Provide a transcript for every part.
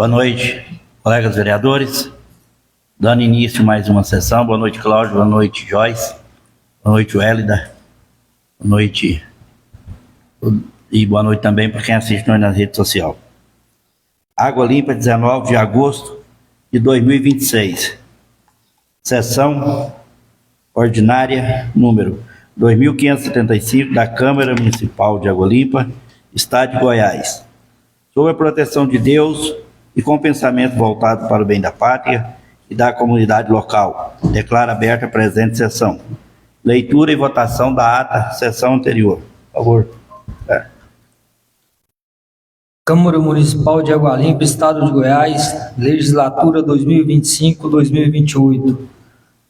Boa noite, colegas vereadores. Dando início a mais uma sessão. Boa noite, Cláudio. Boa noite, Joyce. Boa noite, Wélida. Boa noite. E boa noite também para quem assiste nós na rede social. Água Limpa, 19 de agosto de 2026. Sessão ordinária número 2575 da Câmara Municipal de Água Limpa, Estado de Goiás. Sob a proteção de Deus e com pensamento voltado para o bem da pátria e da comunidade local, declaro aberta a presente sessão. Leitura e votação da ata sessão anterior. Por favor. Câmara Municipal de Água Limpa, Estado de Goiás, Legislatura 2025-2028.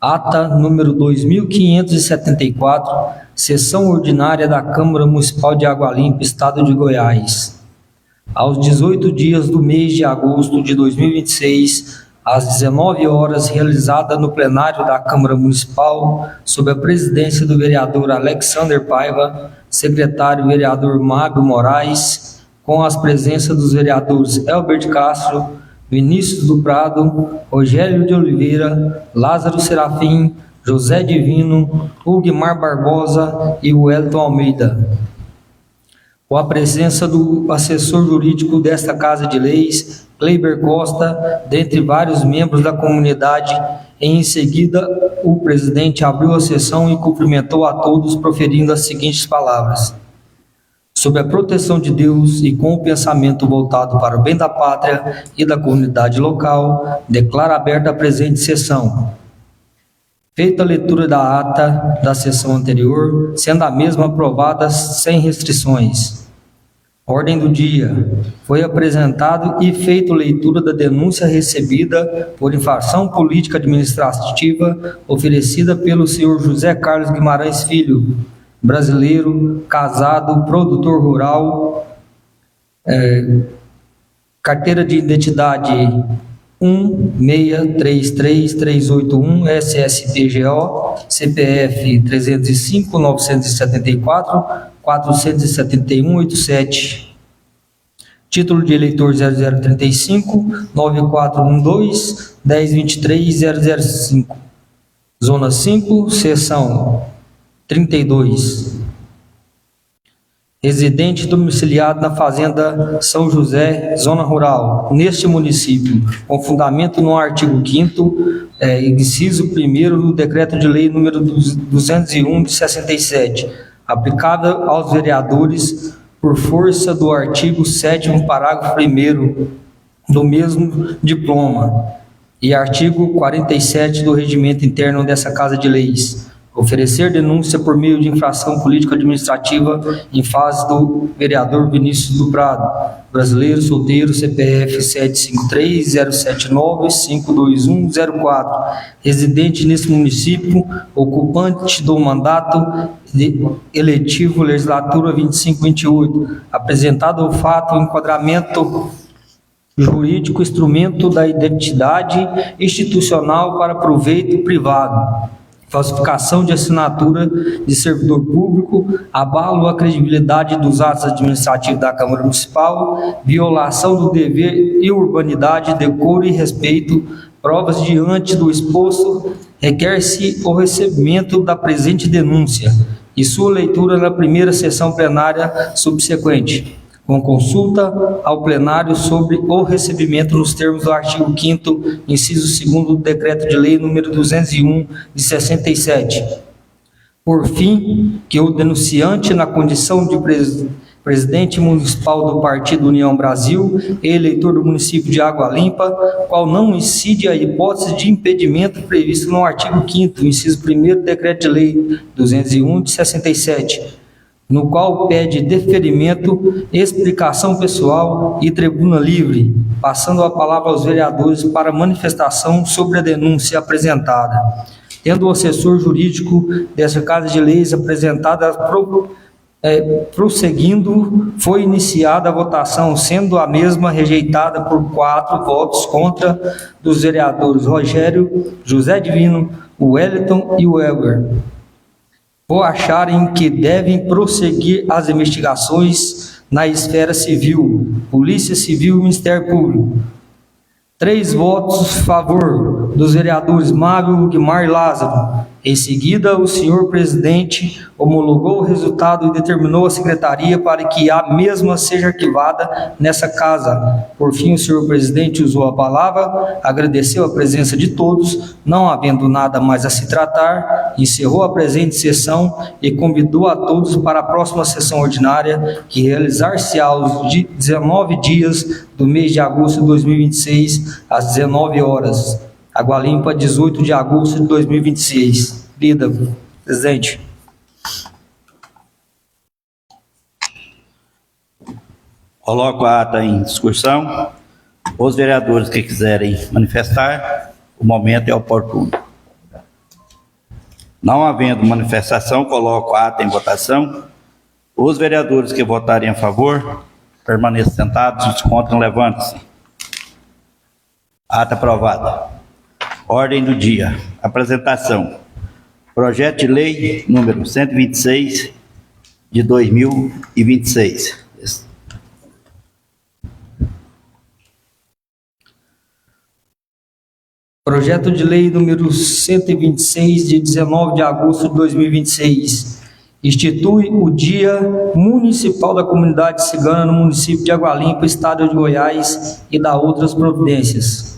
Ata número 2574, sessão ordinária da Câmara Municipal de Água Limpa, Estado de Goiás. Aos 18 dias do mês de agosto de 2026, às 19 horas, realizada no plenário da Câmara Municipal, sob a presidência do vereador Alexander Paiva, secretário vereador Mábio Moraes, com as presenças dos vereadores Elbert Castro, Vinícius do Prado, Rogério de Oliveira, Lázaro Serafim, José Divino, Ugmar Barbosa e Wellington Almeida. Com a presença do assessor jurídico desta Casa de Leis, Kleiber Costa, dentre vários membros da comunidade. Em seguida, o presidente abriu a sessão e cumprimentou a todos, proferindo as seguintes palavras: sob a proteção de Deus e com o pensamento voltado para o bem da pátria e da comunidade local, declaro aberta a presente sessão. Feita a leitura da ata da sessão anterior, sendo a mesma aprovada sem restrições. Ordem do dia. Foi apresentado e feita leitura da denúncia recebida por infração política administrativa oferecida pelo senhor José Carlos Guimarães Filho, brasileiro, casado, produtor rural, carteira de identidade 1633381 SSPGO, CPF 305 974 471 87, título de eleitor 0035 9412 1023 005, Zona 5, seção 32. Residente domiciliado na Fazenda São José, Zona Rural, neste município, com fundamento no artigo 5º, inciso 1º do Decreto de Lei número 201 de 67, aplicada aos vereadores por força do artigo 7º, parágrafo 1º do mesmo diploma, e artigo 47 do Regimento Interno dessa Casa de Leis. Oferecer denúncia por meio de infração político-administrativa em face do vereador Vinícius do Prado, brasileiro, solteiro, CPF 753-079-52104, residente nesse município, ocupante do mandato eletivo legislatura 25-28, apresentado o fato, enquadramento jurídico, instrumento da identidade institucional para proveito privado, falsificação de assinatura de servidor público, abalo à credibilidade dos atos administrativos da Câmara Municipal, violação do dever e urbanidade, decoro e respeito, provas diante do exposto, requer-se o recebimento da presente denúncia e sua leitura na primeira sessão plenária subsequente, com consulta ao plenário sobre o recebimento nos termos do artigo 5º, inciso 2º do Decreto de Lei número 201 de 67. Por fim, que o denunciante, na condição de presidente municipal do Partido União Brasil e eleitor do município de Água Limpa, qual não incide a hipótese de impedimento previsto no artigo 5º, inciso 1º do Decreto de Lei 201 de 67, no qual pede deferimento, explicação pessoal e tribuna livre, passando a palavra aos vereadores para manifestação sobre a denúncia apresentada. Tendo o assessor jurídico dessa Casa de Leis apresentada, prosseguindo, foi iniciada a votação, sendo a mesma rejeitada por 4 votos contra dos vereadores Rogério, José Divino, Wellington e Welber, por acharem que devem prosseguir as investigações na esfera civil, Polícia Civil e Ministério Público, 3 votos a favor dos vereadores Mábio Lugmar e Lázaro. Em seguida, o senhor presidente homologou o resultado e determinou a secretaria para que a mesma seja arquivada nessa casa. Por fim, o senhor presidente usou a palavra, agradeceu a presença de todos, não havendo nada mais a se tratar, encerrou a presente sessão e convidou a todos para a próxima sessão ordinária, que realizar-se-á aos 19 dias do mês de agosto de 2026, às 19 horas. Água Limpa, 18 de agosto de 2026. Lida, presidente. Coloco a ata em discussão. Os vereadores que quiserem manifestar, o momento é oportuno. Não havendo manifestação, coloco a ata em votação. Os vereadores que votarem a favor, permaneçam sentados, os contra, levantem-se. Ata aprovada. Ordem do dia. Apresentação. Projeto de lei número 126 de 2026. Projeto de lei número 126 de 19 de agosto de 2026. Institui o Dia Municipal da Comunidade Cigana no município de Água Limpa, estado de Goiás, e dá outras providências.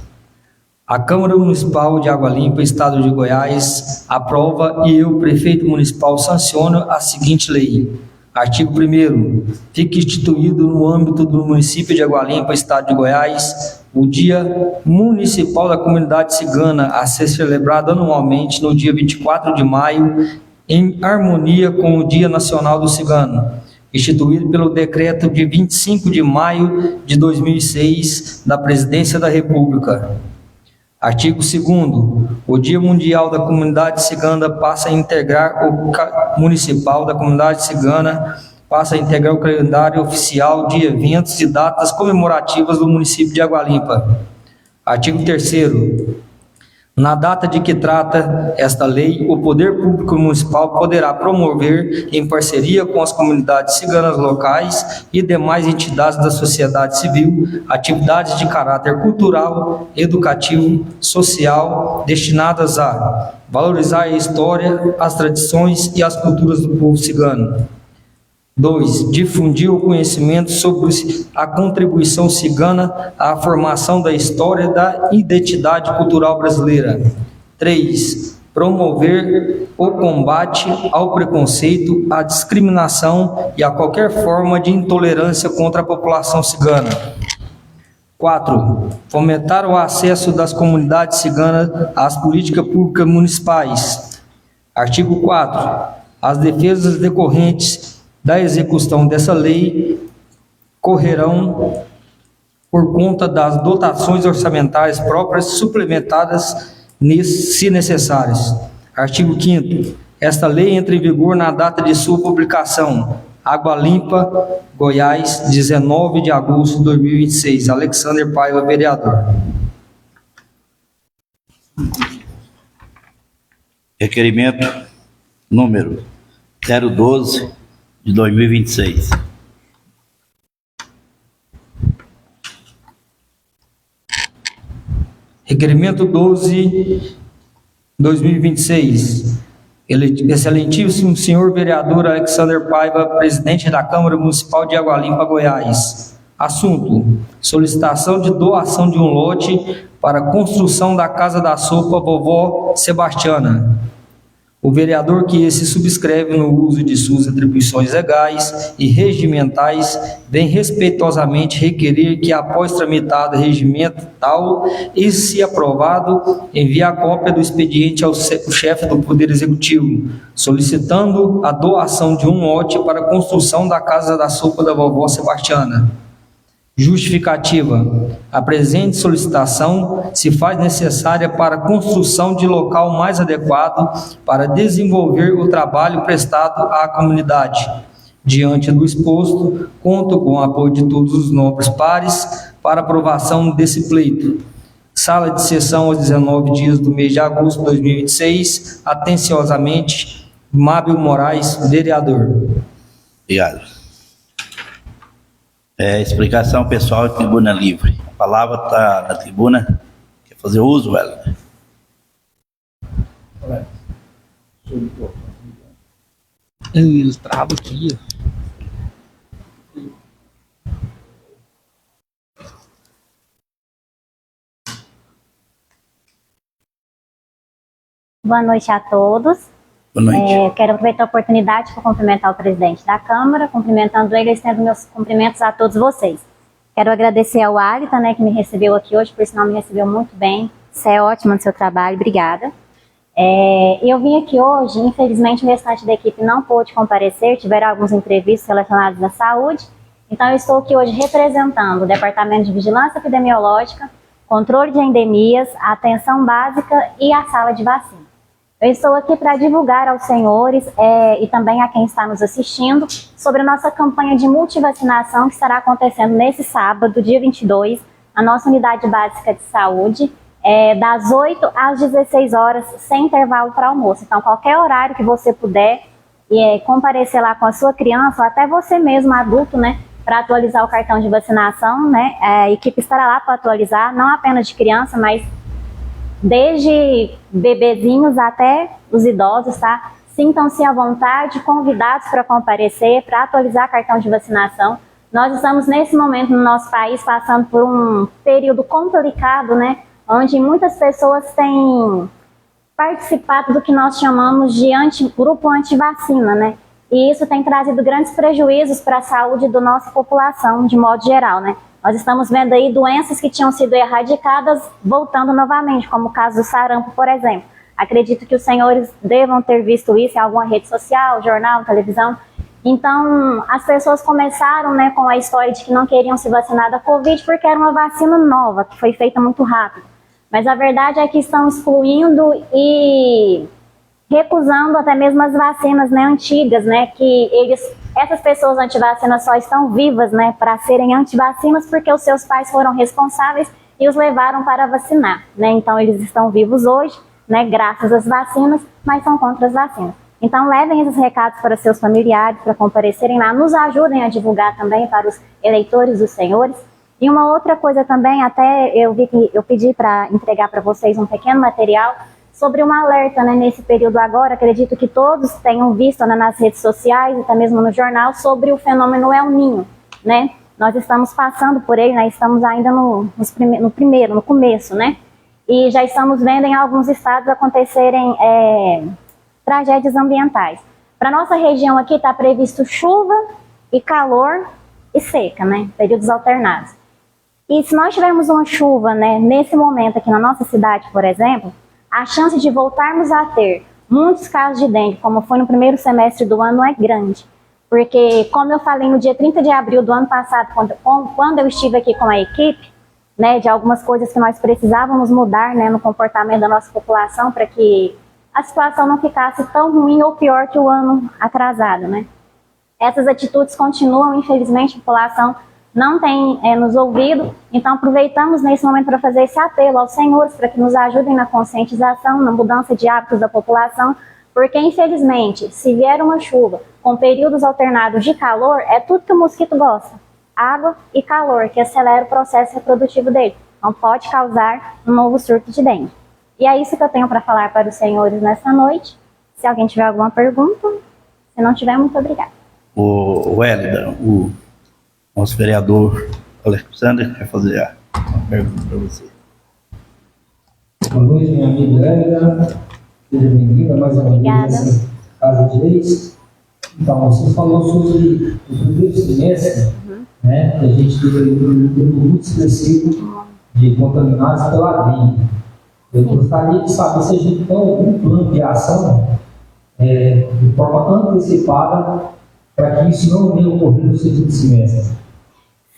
A Câmara Municipal de Água Limpa, estado de Goiás, aprova e eu, prefeito municipal, sanciono a seguinte lei. Artigo 1º. Fica instituído no âmbito do município de Água Limpa, estado de Goiás, o Dia Municipal da Comunidade Cigana, a ser celebrado anualmente no dia 24 de maio, em harmonia com o Dia Nacional do Cigano, instituído pelo decreto de 25 de maio de 2006 da Presidência da República. Artigo 2º. O Dia Mundial da Comunidade Cigana passa a integrar municipal da Comunidade Cigana, passa a integrar o calendário oficial de eventos e datas comemorativas do município de Água Limpa. Artigo 3º. Na data de que trata esta lei, o Poder Público Municipal poderá promover, em parceria com as comunidades ciganas locais e demais entidades da sociedade civil, atividades de caráter cultural, educativo, social, destinadas a valorizar a história, as tradições e as culturas do povo cigano. 2. Difundir o conhecimento sobre a contribuição cigana à formação da história e da identidade cultural brasileira. 3. Promover o combate ao preconceito, à discriminação e a qualquer forma de intolerância contra a população cigana. 4. Fomentar o acesso das comunidades ciganas às políticas públicas municipais. Artigo 4. As defesas decorrentes da execução dessa lei correrão por conta das dotações orçamentárias próprias suplementadas se necessárias. Artigo 5º. Esta lei entra em vigor na data de sua publicação. Água Limpa, Goiás, 19 de agosto de 2026. Alexander Paiva, vereador. Requerimento número 012 de 2026. Requerimento 12, 2026. Excelentíssimo senhor vereador Alexander Paiva, presidente da Câmara Municipal de Água Limpa, Goiás. Assunto: solicitação de doação de um lote para a construção da Casa da Sopa Vovó Sebastiana. O vereador que se subscreve no uso de suas atribuições legais e regimentais vem respeitosamente requerer que, após tramitado regimento tal e se aprovado, envie a cópia do expediente ao chefe do Poder Executivo, solicitando a doação de um lote para a construção da Casa da Sopa da Vovó Sebastiana. Justificativa: a presente solicitação se faz necessária para a construção de local mais adequado para desenvolver o trabalho prestado à comunidade. Diante do exposto, conto com o apoio de todos os nobres pares para aprovação desse pleito. Sala de sessão aos 19 dias do mês de agosto de 2026. Atenciosamente, Mábio Moraes, vereador. Obrigado. Explicação pessoal e tribuna livre. A palavra está na tribuna. Quer fazer uso, Hélida? Ele trava aqui, ó. Boa noite a todos. Boa noite. Quero aproveitar a oportunidade para cumprimentar o presidente da Câmara, cumprimentando ele e estendo meus cumprimentos a todos vocês. Quero agradecer ao Alita, né, que me recebeu aqui hoje, por sinal me recebeu muito bem. Você é ótima no seu trabalho, obrigada. Eu vim aqui hoje, infelizmente o restante da equipe não pôde comparecer, tiveram alguns imprevistos relacionados à saúde, então eu estou aqui hoje representando o Departamento de Vigilância Epidemiológica, Controle de Endemias, a Atenção Básica e a Sala de Vacina. Eu estou aqui para divulgar aos senhores e também a quem está nos assistindo sobre a nossa campanha de multivacinação que estará acontecendo nesse sábado, dia 22, na nossa Unidade Básica de Saúde, das 8 às 16 horas, sem intervalo para almoço. Então, qualquer horário que você puder comparecer lá com a sua criança, ou até você mesmo, adulto, né, para atualizar o cartão de vacinação, né, a equipe estará lá para atualizar, não apenas de criança, mas desde bebezinhos até os idosos, tá? Sintam-se à vontade, convidados para comparecer, para atualizar cartão de vacinação. Nós estamos nesse momento no nosso país passando por um período complicado, né? Onde muitas pessoas têm participado do que nós chamamos de grupo anti-vacina, né? E isso tem trazido grandes prejuízos para a saúde da nossa população, de modo geral, né? Nós estamos vendo aí doenças que tinham sido erradicadas voltando novamente, como o caso do sarampo, por exemplo. Acredito que os senhores devam ter visto isso em alguma rede social, jornal, televisão. Então, as pessoas começaram, né, com a história de que não queriam se vacinar da Covid porque era uma vacina nova, que foi feita muito rápido. Mas a verdade é que estão excluindo e recusando até mesmo as vacinas, né, antigas, né, que essas pessoas antivacinas só estão vivas, né, para serem antivacinas porque os seus pais foram responsáveis e os levaram para vacinar, né, então eles estão vivos hoje, né, graças às vacinas, mas são contra as vacinas. Então levem esses recados para seus familiares, para comparecerem lá, nos ajudem a divulgar também para os eleitores dos senhores. E uma outra coisa também, até eu pedi para entregar para vocês um pequeno material sobre um alerta, né, nesse período agora. Acredito que todos tenham visto, né, nas redes sociais, até mesmo no jornal, sobre o fenômeno El Niño, né? Nós estamos passando por ele, né, estamos ainda no começo, né? E já estamos vendo em alguns estados acontecerem tragédias ambientais. Para nossa região aqui está previsto chuva e calor e seca, né? Períodos alternados. E se nós tivermos uma chuva, né, nesse momento aqui na nossa cidade, por exemplo, a chance de voltarmos a ter muitos casos de dengue, como foi no primeiro semestre do ano, é grande. Porque, como eu falei no dia 30 de abril do ano passado, quando eu estive aqui com a equipe, né, de algumas coisas que nós precisávamos mudar, né, no comportamento da nossa população para que a situação não ficasse tão ruim ou pior que o ano atrasado, né? Essas atitudes continuam, infelizmente, a população não tem nos ouvido, então aproveitamos nesse momento para fazer esse apelo aos senhores para que nos ajudem na conscientização, na mudança de hábitos da população, porque infelizmente, se vier uma chuva com períodos alternados de calor, é tudo que o mosquito gosta, água e calor, que acelera o processo reprodutivo dele, então pode causar um novo surto de dengue. E é isso que eu tenho para falar para os senhores nessa noite. Se alguém tiver alguma pergunta, se não tiver, muito obrigada. O Hélida, o nosso vereador Alexandre quer fazer a pergunta para você. Boa noite, minha amiga Hélida. Seja bem-vinda mais uma vez nessa Casa de Leis. Então, você falou sobre o primeiro semestre, né, que a gente teve um número muito expressivo de contaminados pela dengue. Eu gostaria de saber se a gente tem algum plano de ação de forma antecipada para que isso não venha ocorrer no segundo semestre.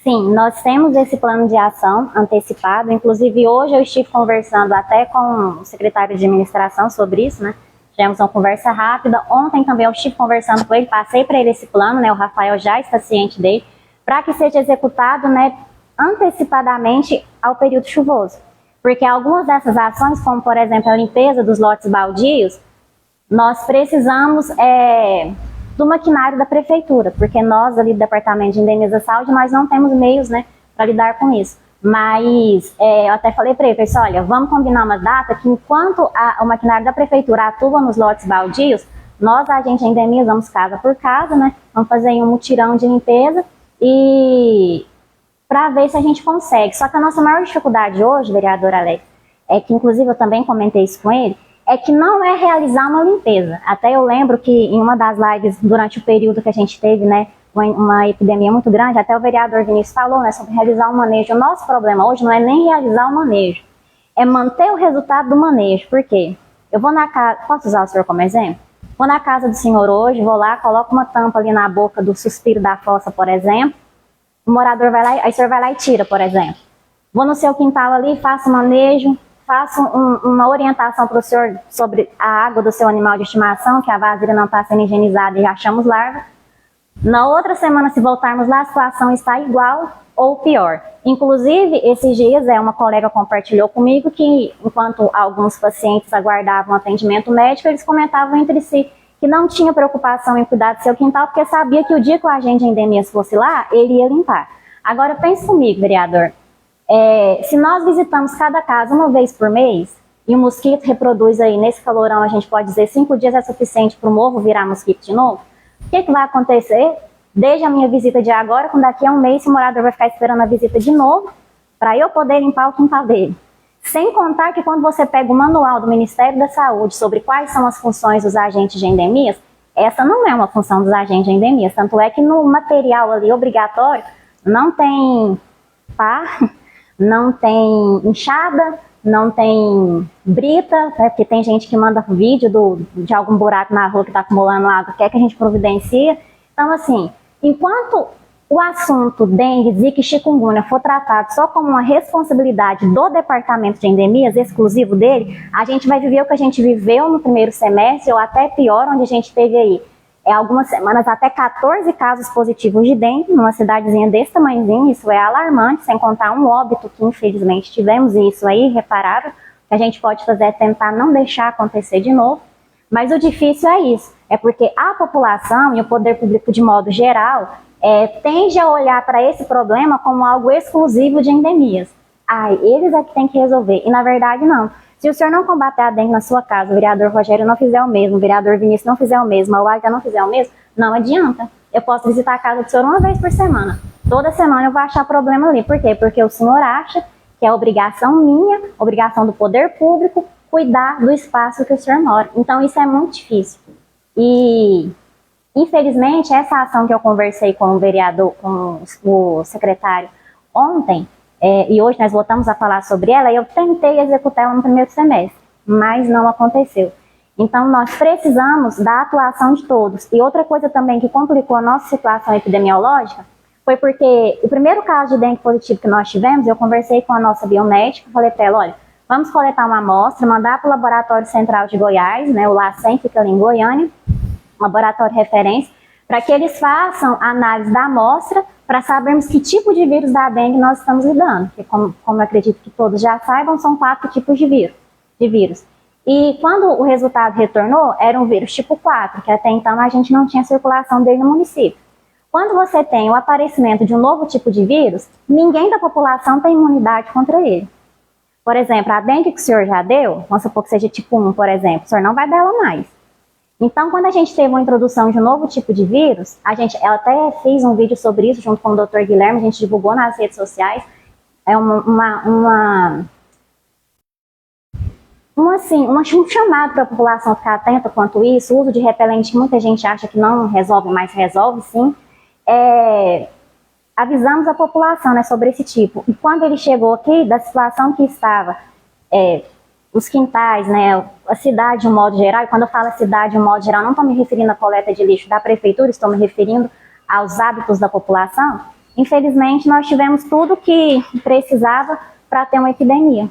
Sim, nós temos esse plano de ação antecipado. Inclusive, hoje eu estive conversando até com o secretário de administração sobre isso, né? Tivemos uma conversa rápida. Ontem também eu estive conversando com ele, passei para ele esse plano, né? O Rafael já está ciente dele, para que seja executado, né, antecipadamente ao período chuvoso. Porque algumas dessas ações, como por exemplo a limpeza dos lotes baldios, nós precisamos do maquinário da prefeitura, porque nós ali do Departamento de Indenização de Saúde, nós não temos meios, né, para lidar com isso. Mas eu até falei para ele, pessoal, olha, vamos combinar uma data que enquanto o maquinário da prefeitura atua nos lotes baldios, nós, agentes de endemias, vamos casa por casa, né? Vamos fazer um mutirão de limpeza e para ver se a gente consegue. Só que a nossa maior dificuldade hoje, vereador Alex, é que, inclusive, eu também comentei isso com ele, é que não é realizar uma limpeza. Até eu lembro que em uma das lives, durante o período que a gente teve, né, uma epidemia muito grande, até o vereador Vinícius falou, né, sobre realizar o manejo. O nosso problema hoje não é nem realizar o manejo, é manter o resultado do manejo. Por quê? Eu vou na casa, posso usar o senhor como exemplo? Vou na casa do senhor hoje, vou lá, coloco uma tampa ali na boca do suspiro da fossa, por exemplo, o morador vai lá, aí o senhor vai lá e tira, por exemplo. Vou no seu quintal ali, faço manejo, faço uma orientação para o senhor sobre a água do seu animal de estimação, que a vasilha não está sendo higienizada e achamos larva. Na outra semana, se voltarmos lá, a situação está igual ou pior. Inclusive, esses dias, uma colega compartilhou comigo que, enquanto alguns pacientes aguardavam atendimento médico, eles comentavam entre si que não tinha preocupação em cuidar do seu quintal, porque sabia que o dia que o agente de endemias fosse lá, ele ia limpar. Agora, pense comigo, vereador, se nós visitamos cada casa uma vez por mês, e o mosquito reproduz aí, nesse calorão, a gente pode dizer 5 dias é suficiente para o morro virar mosquito de novo, o que vai acontecer? Desde a minha visita de agora, quando daqui a um mês, o morador vai ficar esperando a visita de novo, para eu poder limpar o quintal dele. Sem contar que quando você pega o manual do Ministério da Saúde sobre quais são as funções dos agentes de endemias, essa não é uma função dos agentes de endemias. Tanto é que no material ali obrigatório não tem pá, não tem enxada, não tem brita, né, porque tem gente que manda vídeo de algum buraco na rua que está acumulando água, quer que a gente providencia. Então, assim, enquanto o assunto dengue, zika e chikungunya for tratado só como uma responsabilidade do departamento de endemias, exclusivo dele, a gente vai viver o que a gente viveu no primeiro semestre, ou até pior, onde a gente teve aí, algumas semanas, até 14 casos positivos de dengue, numa cidadezinha desse tamanhozinho. Isso é alarmante, sem contar um óbito que infelizmente tivemos, e isso aí, irreparável. O que a gente pode fazer é tentar não deixar acontecer de novo, mas o difícil é isso, é porque a população e o poder público de modo geral tende a olhar para esse problema como algo exclusivo de endemias. Eles é que tem que resolver, e na verdade não. Se o senhor não combater a dengue na sua casa, o vereador Rogério não fizer o mesmo, o vereador Vinícius não fizer o mesmo, a Wagner não fizer o mesmo, não adianta. Eu posso visitar a casa do senhor uma vez por semana. Toda semana eu vou achar problema ali. Por quê? Porque o senhor acha que é obrigação minha, obrigação do poder público, cuidar do espaço que o senhor mora. Então isso é muito difícil. E, infelizmente, essa ação que eu conversei com o vereador, com o secretário ontem, e hoje nós voltamos a falar sobre ela, e eu tentei executar ela no primeiro semestre, mas não aconteceu. Então, nós precisamos da atuação de todos. E outra coisa também que complicou a nossa situação epidemiológica foi porque o primeiro caso de dengue positivo que nós tivemos, eu conversei com a nossa biomédica, falei para ela, olha, vamos coletar uma amostra, mandar para o Laboratório Central de Goiás, né, o LACEN fica ali em Goiânia, laboratório referência, para que eles façam a análise da amostra para sabermos que tipo de vírus da dengue nós estamos lidando. Porque, como eu acredito que todos já saibam, são 4 tipos de vírus. E quando o resultado retornou, era um vírus tipo 4, que até então a gente não tinha circulação dele no município. Quando você tem o aparecimento de um novo tipo de vírus, ninguém da população tem imunidade contra ele. Por exemplo, a dengue que o senhor já deu, vamos supor que seja tipo 1, por exemplo, o senhor não vai dar ela mais. Então, quando a gente teve uma introdução de um novo tipo de vírus, eu até fiz um vídeo sobre isso junto com o Dr. Guilherme, a gente divulgou nas redes sociais, um chamado para a população ficar atenta quanto isso, o uso de repelente que muita gente acha que não resolve, mas resolve sim. Avisamos a população, né, sobre esse tipo. E quando ele chegou aqui, da situação que estava, os quintais, né, a cidade de um modo geral, e quando eu falo cidade de um modo geral, não estou me referindo à coleta de lixo da prefeitura, estou me referindo aos hábitos da população, infelizmente nós tivemos tudo que precisava para ter uma epidemia,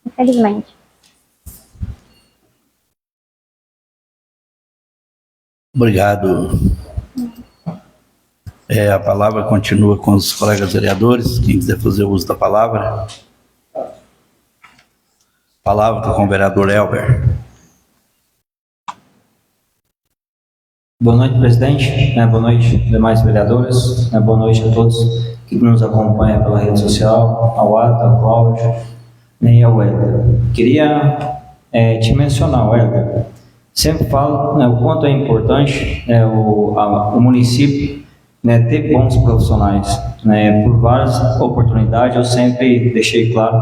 infelizmente. Obrigado. A palavra continua com os colegas vereadores. Quem quiser fazer uso da palavra. Palavra com o vereador Elber. Boa noite, presidente. Boa noite, demais vereadores. Boa noite a todos que nos acompanha pela rede social, ao Ata, ao Cláudio, né, e ao Helder. Queria te mencionar, Helder, sempre falo, né, o quanto é importante o município, né, ter bons profissionais. Né, por várias oportunidades eu sempre deixei claro,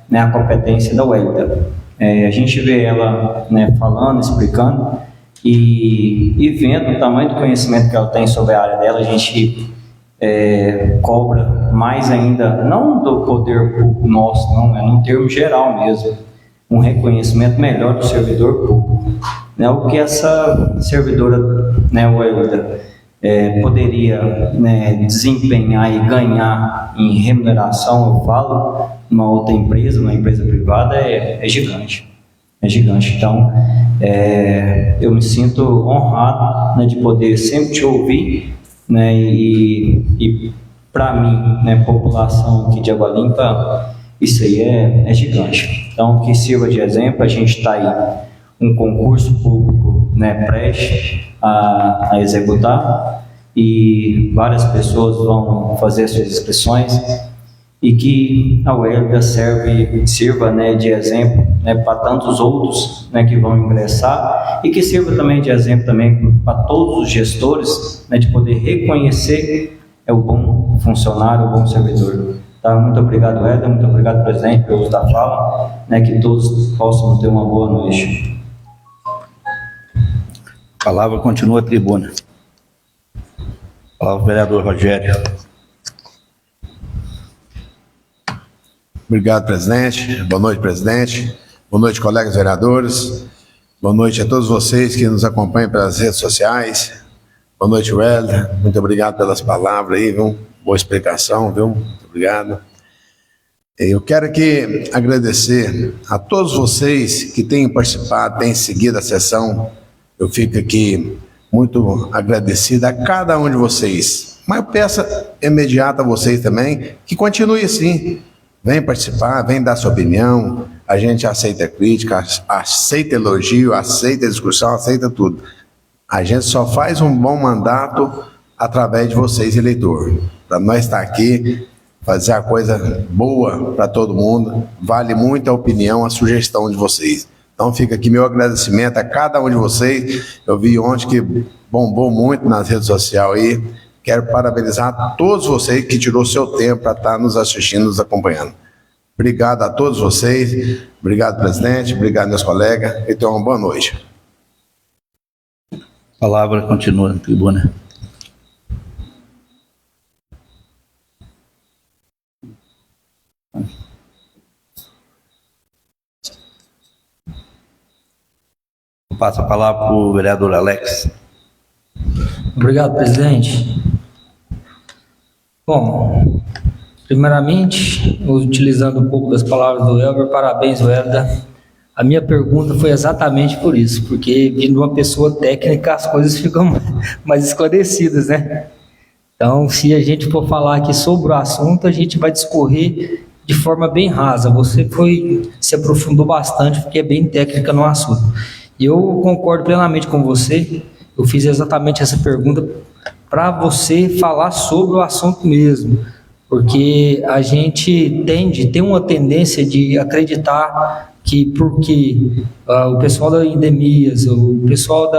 né, a competência da Helder. A gente vê ela, né, falando, explicando e vendo o tamanho do conhecimento que ela tem sobre a área dela. A gente cobra mais ainda, não do poder público nosso, não, é no termo geral mesmo, um reconhecimento melhor do servidor público. Né, o que essa servidora, né, poderia, né, desempenhar e ganhar em remuneração, eu falo, numa outra empresa, numa empresa privada, é gigante. É gigante. Então, eu me sinto honrado, né, de poder sempre te ouvir, né, e para mim, né, população aqui de Água Limpa, isso aí é gigante. Então, que sirva de exemplo. A gente está aí, um concurso público, né, prestes a executar, e várias pessoas vão fazer suas inscrições, e que a UELGA sirva, né, de exemplo, né, para tantos outros, né, que vão ingressar, e que sirva também de exemplo também para todos os gestores, né, de poder reconhecer o bom funcionário, o bom servidor. Tá? Muito obrigado, Éder, muito obrigado, presidente, pelo uso da fala, né, que todos possam ter uma boa noite. A palavra continua a tribuna. A palavra, vereador Rogério. Obrigado, presidente. Boa noite, presidente. Boa noite, colegas vereadores. Boa noite a todos vocês que nos acompanham pelas redes sociais. Boa noite, Welder. Muito obrigado pelas palavras aí, viu? Boa explicação, viu? Muito obrigado. Eu quero aqui agradecer a todos vocês que têm participado, têm seguido a sessão. Eu fico aqui muito agradecido a cada um de vocês. Mas eu peço imediata a vocês também que continue assim. Vem participar, vem dar sua opinião. A gente aceita crítica, aceita elogio, aceita discussão, aceita tudo. A gente só faz um bom mandato através de vocês, eleitor. Para nós estar aqui, fazer a coisa boa para todo mundo, vale muito a opinião, a sugestão de vocês. Então fica aqui meu agradecimento a cada um de vocês. Eu vi ontem que bombou muito nas redes sociais aí. Quero parabenizar todos vocês que tirou seu tempo para estar nos assistindo, nos acompanhando. Obrigado a todos vocês. Obrigado, presidente. Obrigado, meus colegas. E tenham uma boa noite. A palavra continua na tribuna. Eu passo a palavra para o vereador Alex. Obrigado, presidente. Bom, primeiramente, utilizando um pouco das palavras do Elber, parabéns, Welder. A minha pergunta foi exatamente por isso, porque vindo uma pessoa técnica as coisas ficam mais esclarecidas, né? Então, se a gente for falar aqui sobre o assunto, a gente vai discorrer de forma bem rasa. Você se aprofundou bastante, porque é bem técnica no assunto. E eu concordo plenamente com você. Eu fiz exatamente essa pergunta para você falar sobre o assunto mesmo, porque a gente tem uma tendência de acreditar que porque o pessoal da endemias, o pessoal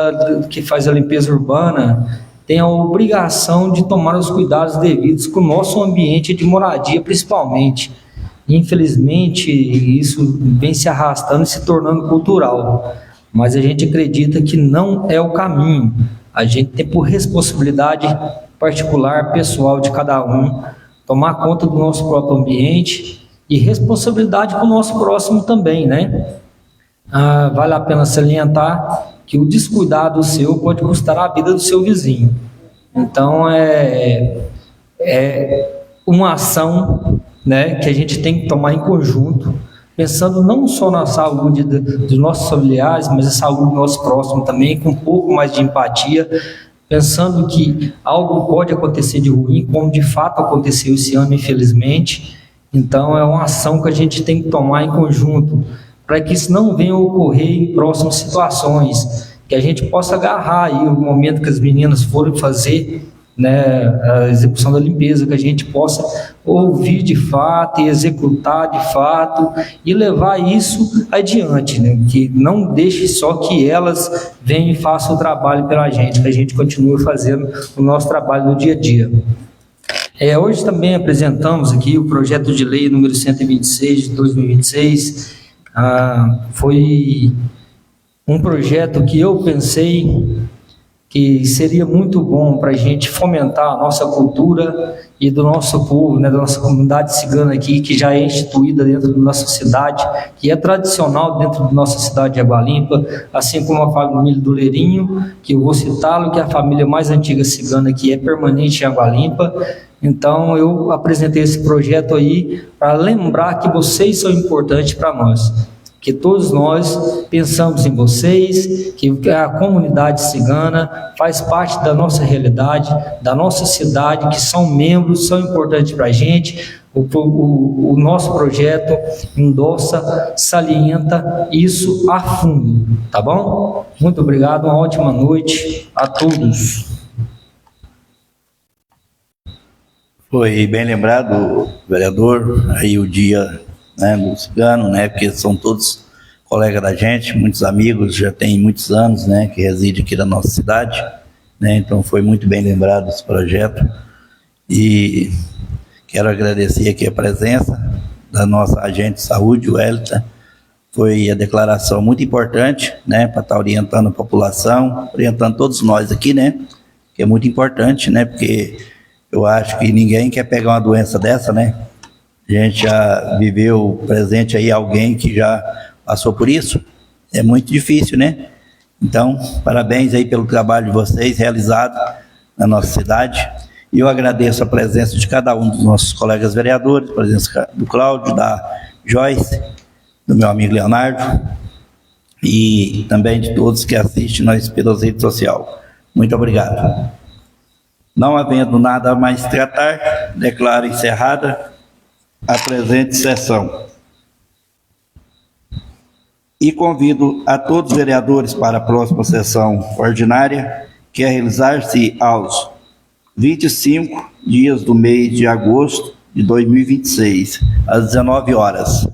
que faz a limpeza urbana tem a obrigação de tomar os cuidados devidos com o nosso ambiente de moradia, principalmente. Infelizmente, isso vem se arrastando e se tornando cultural. Mas a gente acredita que não é o caminho. A gente tem por responsabilidade particular, pessoal de cada um, tomar conta do nosso próprio ambiente e responsabilidade com o nosso próximo também, né? Vale a pena salientar que o descuidado seu pode custar a vida do seu vizinho. Então, é uma ação, né, que a gente tem que tomar em conjunto, pensando não só na saúde dos nossos familiares, mas a saúde do nosso próximo também, com um pouco mais de empatia, pensando que algo pode acontecer de ruim, como de fato aconteceu esse ano, infelizmente. Então, é uma ação que a gente tem que tomar em conjunto, para que isso não venha a ocorrer em próximas situações, que a gente possa agarrar aí o momento que as meninas forem fazer né, a execução da limpeza, que a gente possa ouvir de fato e executar de fato e levar isso adiante, né, que não deixe só que elas venham e façam o trabalho pela gente, que a gente continue fazendo o nosso trabalho no dia a dia. Hoje também apresentamos aqui o projeto de lei número 126 de 2026. Foi um projeto que eu pensei que seria muito bom para a gente fomentar a nossa cultura e do nosso povo, né, da nossa comunidade cigana aqui, que já é instituída dentro da nossa cidade, que é tradicional dentro da nossa cidade de Água Limpa, assim como a família do Leirinho, que eu vou citá-lo, que é a família mais antiga cigana que é permanente em Água Limpa. Então eu apresentei esse projeto aí para lembrar que vocês são importantes para nós, que todos nós pensamos em vocês, que a comunidade cigana faz parte da nossa realidade, da nossa cidade, que são membros, são importantes para a gente. O nosso projeto endossa, salienta isso a fundo, tá bom? Muito obrigado, uma ótima noite a todos. Foi bem lembrado, vereador, aí o dia, né, do cigano, né, porque são todos colegas da gente, muitos amigos, já tem muitos anos, né, que reside aqui na nossa cidade, né, então foi muito bem lembrado esse projeto e quero agradecer aqui a presença da nossa agente de saúde, o Elita. Foi a declaração muito importante, né, para estar orientando a população, orientando todos nós aqui, né, que é muito importante, né, porque eu acho que ninguém quer pegar uma doença dessa, né? A gente já viveu presente aí alguém que já passou por isso. É muito difícil, né? Então, parabéns aí pelo trabalho de vocês realizado na nossa cidade. E eu agradeço a presença de cada um dos nossos colegas vereadores, a presença do Cláudio, da Joyce, do meu amigo Leonardo e também de todos que assistem nós pelas redes sociais. Muito obrigado. Não havendo nada a mais tratar, declaro encerrada a presente sessão. E convido a todos os vereadores para a próxima sessão ordinária, que é realizar-se aos 25 dias do mês de agosto de 2026, às 19 horas.